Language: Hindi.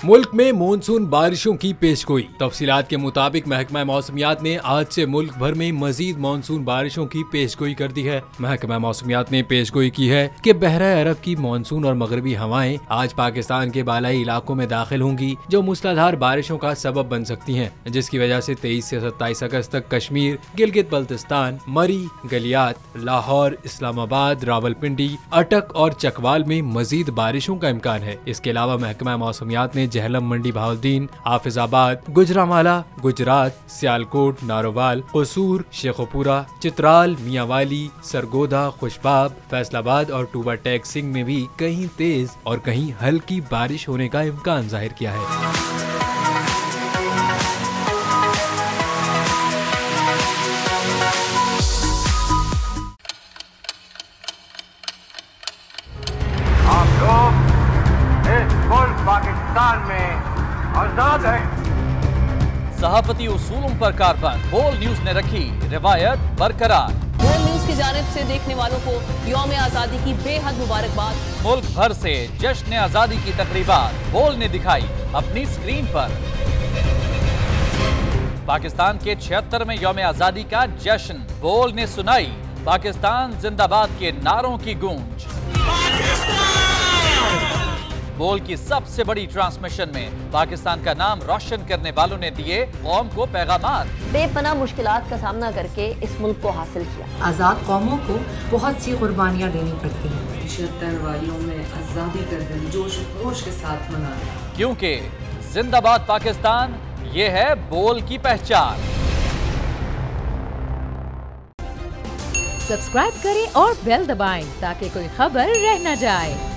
मुल्क में मानसून बारिशों की पेशगोई। तफसीलात के मुताबिक महकमा मौसमियात ने आज से मुल्क भर में मजीद मानसून बारिशों की पेशगोई कर दी है। महकमा मौसमियात ने पेशगोई की है कि बहरा अरब की मानसून और मगरबी हवाएं आज पाकिस्तान के बालाई इलाकों में दाखिल होंगी, जो मूसलाधार बारिशों का सबब बन सकती हैं, जिसकी वजह से 23 से 27 अगस्त तक कश्मीर, गिलगित बल्तिस्तान, मरी, गलियात, लाहौर, इस्लामाबाद, रावलपिंडी, अटक और चकवाल में मजीद बारिशों का इम्कान है। इसके अलावा महकमा मौसमियात ने जहलम, मंडी, बहाउद्दीन, हाफिजाबाद, गुजरांवाला, गुजरात, सियालकोट, नारोवाल, कसूर, शेखोपुरा, चित्राल, मियांवाली, सरगोदा, खुशबाब, फैसलाबाद और टूबा टेक सिंह में भी कहीं तेज और कहीं हल्की बारिश होने का इम्कान जाहिर किया है। पाकिस्तान में आजाद है। सहाफती उसूलों पर कारबंद बोल न्यूज ने रखी रिवायत बरकरार। बोल न्यूज की जानिब से देखने वालों को यौम आजादी की बेहद मुबारकबाद। मुल्क भर से जश्न आजादी की तकरीबात बोल ने दिखाई अपनी स्क्रीन पर। पाकिस्तान के 76वें यौम आजादी का जश्न बोल ने सुनाई पाकिस्तान जिंदाबाद के नारों की गूंज। बोल की सबसे बड़ी ट्रांसमिशन में पाकिस्तान का नाम रोशन करने वालों ने दिए कौम को पैगामात। बेपनाह मुश्किलात का सामना करके इस मुल्क को हासिल किया। आजाद कौमों को बहुत सी कुर्बानियां देनी पड़ती हैं। 76 वालियों में आजादी का दिन जोश खरोश के साथ मना रहे हैं, क्योंकि जिंदाबाद पाकिस्तान ये है बोल की पहचान। सब्सक्राइब करें और बेल दबाएं ताकि कोई खबर रह न जाए।